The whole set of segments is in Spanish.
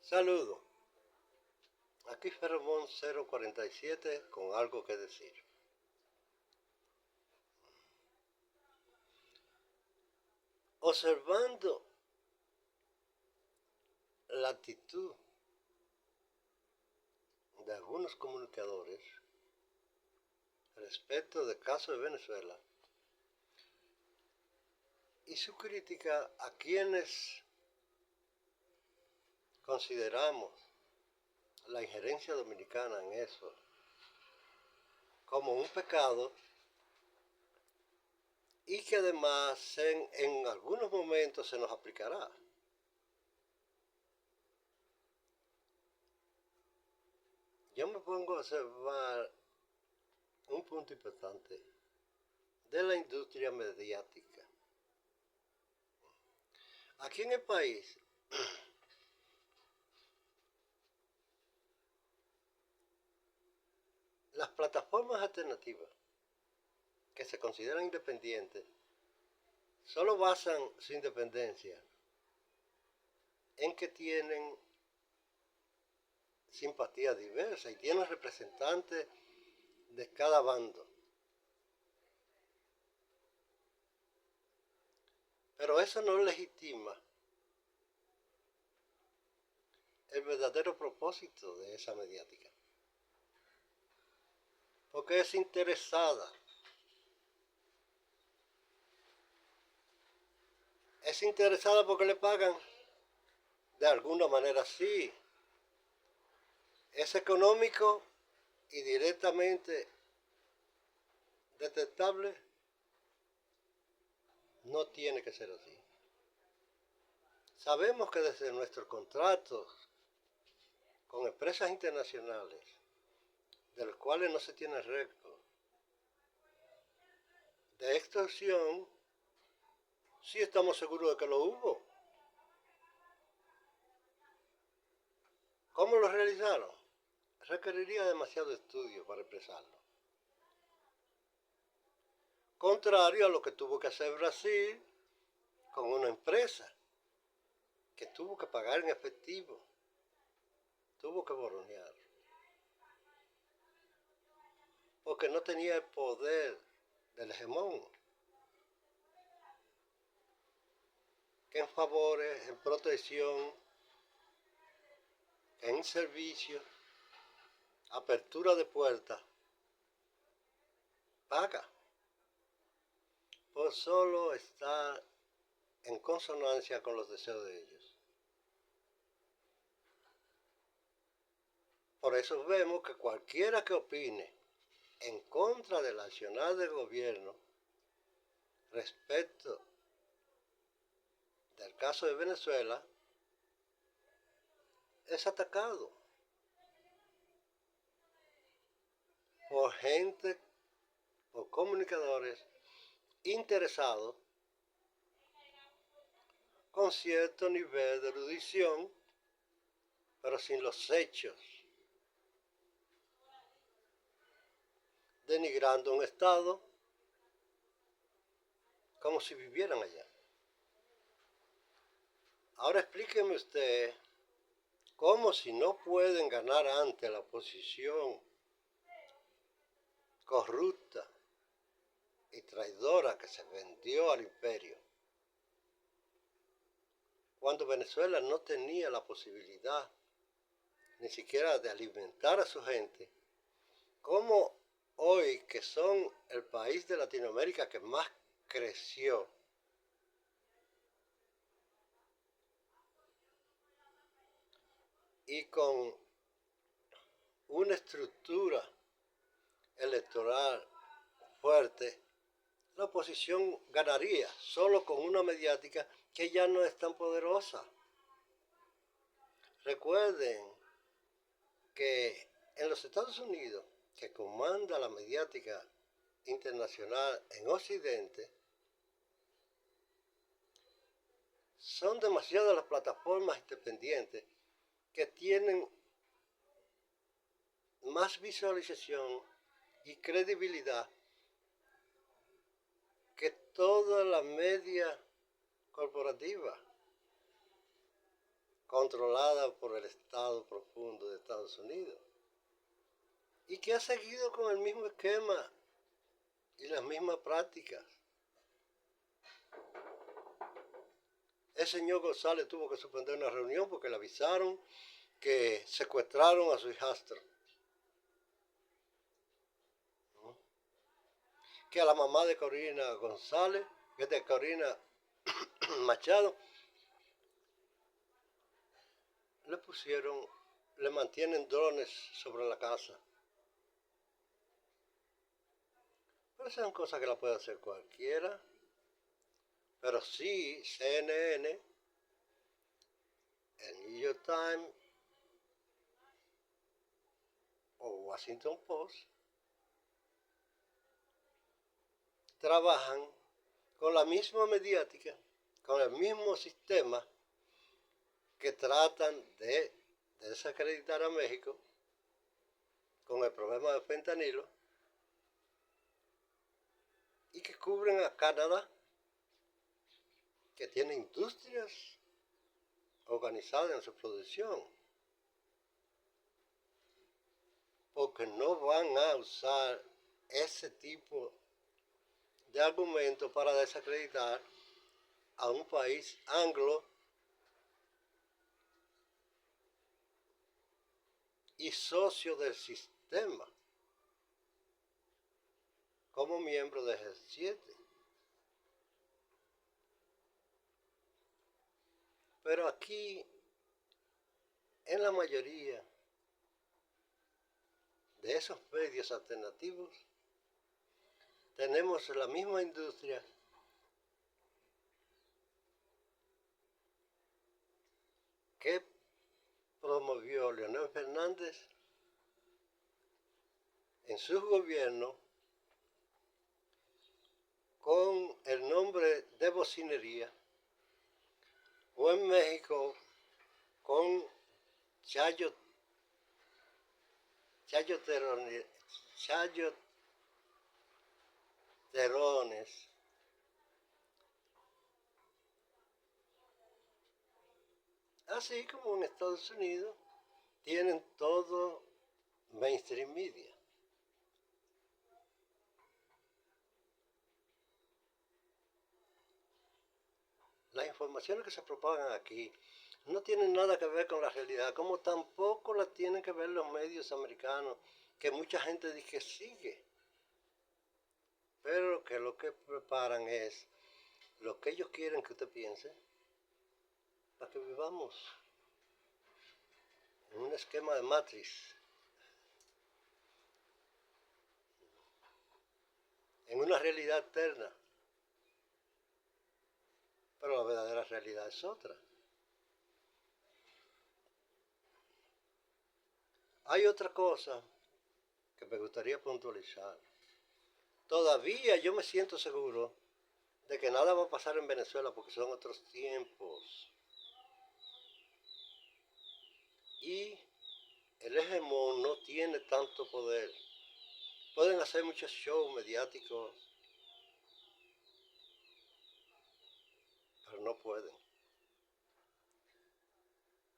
Saludo, aquí Ferromón 047 con algo que decir. Observando la actitud de algunos comunicadores respecto del caso de Venezuela y su crítica a quienes consideramos la injerencia dominicana en eso como un pecado y que además en algunos momentos se nos aplicará. Yo me pongo a observar un punto importante de la industria mediática. Aquí en el país, las plataformas alternativas que se consideran independientes solo basan su independencia en que tienen simpatías diversas y tienen representantes de cada bando. Pero eso no legitima el verdadero propósito de esa mediática, porque es interesada. Es interesada porque le pagan, de alguna manera sí. Es económico y directamente detectable. No tiene que ser así. Sabemos que desde nuestros contratos con empresas internacionales, de los cuales no se tiene récord, de extorsión, sí estamos seguros de que lo hubo. ¿Cómo lo realizaron? Requeriría demasiado estudio para expresarlo. Contrario a lo que tuvo que hacer Brasil con una empresa que tuvo que pagar en efectivo, tuvo que boronear, porque no tenía el poder del hegemón, que en favores, en protección, en servicio, apertura de puertas, paga por solo estar en consonancia con los deseos de ellos. Por eso vemos que cualquiera que opine en contra del accionar del gobierno respecto del caso de Venezuela es atacado por gente, por comunicadores interesados con cierto nivel de erudición, pero sin los hechos, denigrando un Estado como si vivieran allá. Ahora explíqueme usted cómo, si no pueden ganar ante la oposición corrupta y traidora que se vendió al imperio, cuando Venezuela no tenía la posibilidad ni siquiera de alimentar a su gente, cómo hoy, que son el país de Latinoamérica que más creció, y con una estructura electoral fuerte, la oposición ganaría solo con una mediática que ya no es tan poderosa. Recuerden que en los Estados Unidos, que comanda la mediática internacional en Occidente, son demasiadas las plataformas independientes que tienen más visualización y credibilidad que toda la media corporativa, controlada por el Estado profundo de Estados Unidos, y que ha seguido con el mismo esquema y las mismas prácticas. El señor González tuvo que suspender una reunión porque le avisaron que secuestraron a su hijastro. Que a la mamá de Corina González, que es de Corina Machado, le mantienen drones sobre la casa. Pero esas son cosas que la puede hacer cualquiera. Pero sí, CNN, el New York Times o Washington Post trabajan con la misma mediática, con el mismo sistema que tratan de desacreditar a México con el problema del fentanilo y que cubren a Canadá, que tiene industrias organizadas en su producción, porque no van a usar ese tipo de argumentos para desacreditar a un país anglo y socio del sistema como miembro de G7. Pero aquí, en la mayoría de esos medios alternativos, tenemos la misma industria que promovió Leonel Fernández en su gobierno con el nombre de bocinería, o en México con Chayo Terones, así como en Estados Unidos tienen todo mainstream media. Las informaciones que se propagan aquí no tienen nada que ver con la realidad, como tampoco las tienen que ver los medios americanos, que mucha gente dice que sigue, pero que lo que preparan es lo que ellos quieren que usted piense, para que vivamos en un esquema de Matrix, en una realidad eterna, pero la verdadera realidad es otra. Hay otra cosa que me gustaría puntualizar. Todavía yo me siento seguro de que nada va a pasar en Venezuela porque son otros tiempos. Y el hegemón no tiene tanto poder. Pueden hacer muchos shows mediáticos, pero no pueden.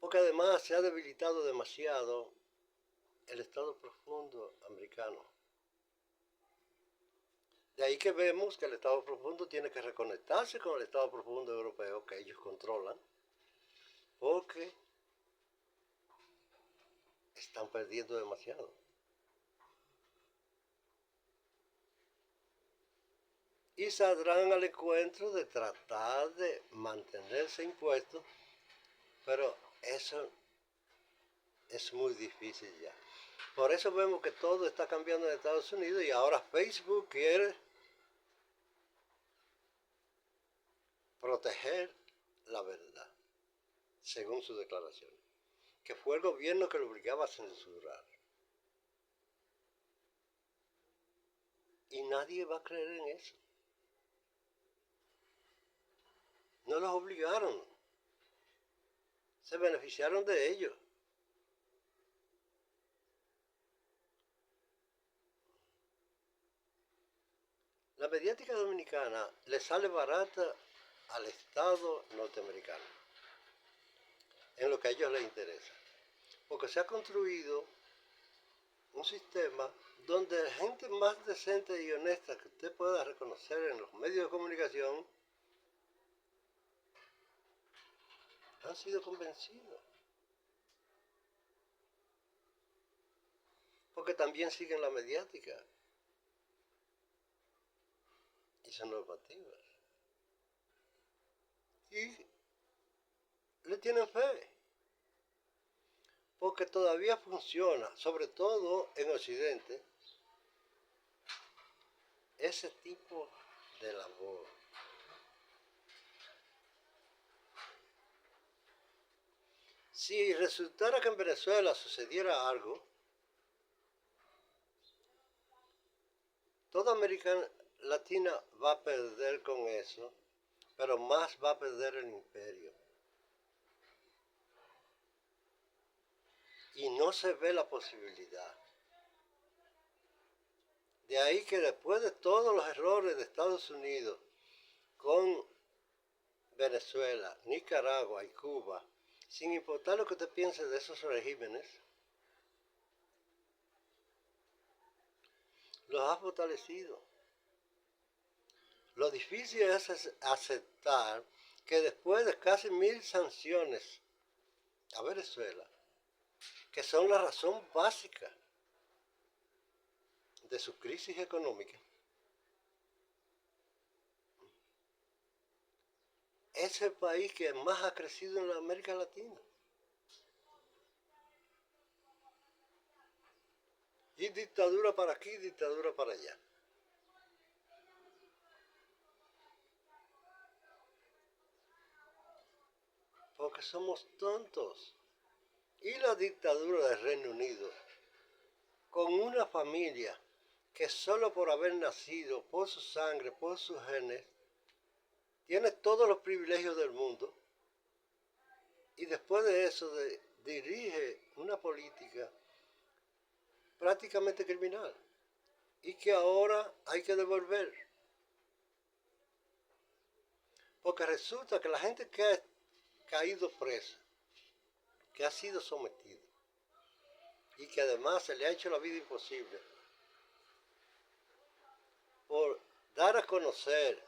Porque además se ha debilitado demasiado el Estado profundo americano. De ahí que vemos que el Estado profundo tiene que reconectarse con el Estado profundo europeo que ellos controlan, porque están perdiendo demasiado. Y saldrán al encuentro de tratar de mantenerse impuestos, pero eso es muy difícil ya. Por eso vemos que todo está cambiando en Estados Unidos y ahora Facebook quiere proteger la verdad, según su declaración, que fue el gobierno que lo obligaba a censurar. Y nadie va a creer en eso. No los obligaron, se beneficiaron de ellos. La mediática dominicana le sale barata al Estado norteamericano. en lo que a ellos les interesa. Porque se ha construido un sistema donde gente más decente y honesta que usted pueda reconocer en los medios de comunicación han sido convencidos. Porque también siguen la mediática y sus normativas. Y le tienen fe. Porque todavía funciona, sobre todo en Occidente, ese tipo de labor. Si resultara que en Venezuela sucediera algo, toda América Latina va a perder con eso, pero más va a perder el imperio. Y no se ve la posibilidad. De ahí que después de todos los errores de Estados Unidos con Venezuela, Nicaragua y Cuba, sin importar lo que usted piense de esos regímenes, los ha fortalecido. Lo difícil es aceptar que después de casi 1000 sanciones a Venezuela, que son la razón básica de su crisis económica, es el país que más ha crecido en la América Latina. Y dictadura para aquí, dictadura para allá. Porque somos tontos. Y la dictadura del Reino Unido, con una familia que solo por haber nacido, por su sangre, por sus genes, tiene todos los privilegios del mundo, y después de eso dirige una política prácticamente criminal, y que ahora hay que devolver. Porque resulta que la gente que ha caído presa, que ha sido sometida, y que además se le ha hecho la vida imposible, por dar a conocer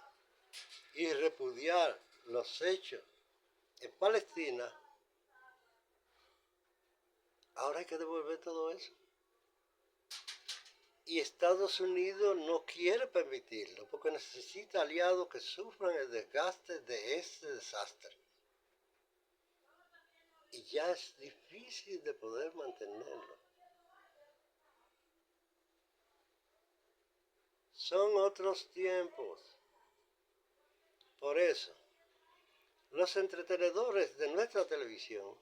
y repudiar los hechos en Palestina, ahora hay que devolver todo eso. Y Estados Unidos no quiere permitirlo, porque necesita aliados que sufran el desgaste de este desastre. Y ya es difícil de poder mantenerlo. Son otros tiempos. Por eso, los entretenedores de nuestra televisión,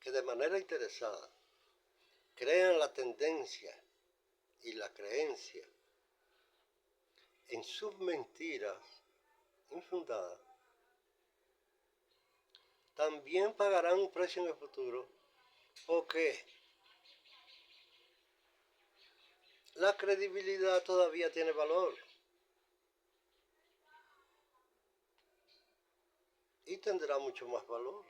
que de manera interesada crean la tendencia y la creencia en sus mentiras infundadas, también pagarán un precio en el futuro, porque la credibilidad todavía tiene valor. Y tendrá mucho más valor.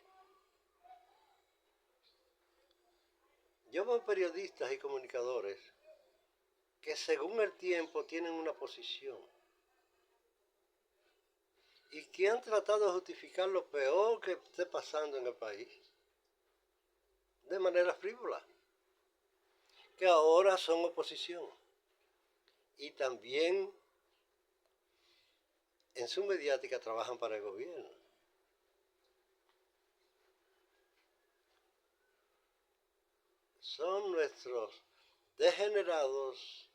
Yo veo periodistas y comunicadores que según el tiempo tienen una posición y que han tratado de justificar lo peor que esté pasando en el país de manera frívola, que ahora son oposición y también en su mediática trabajan para el gobierno. Son nuestros degenerados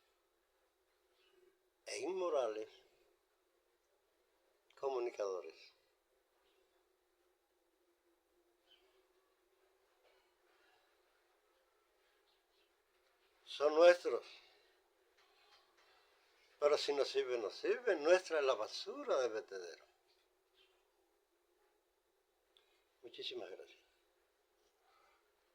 e inmorales comunicadores. Son nuestros. Pero si nos sirve, nos sirve. Nuestra es la basura de vertedero. Muchísimas gracias.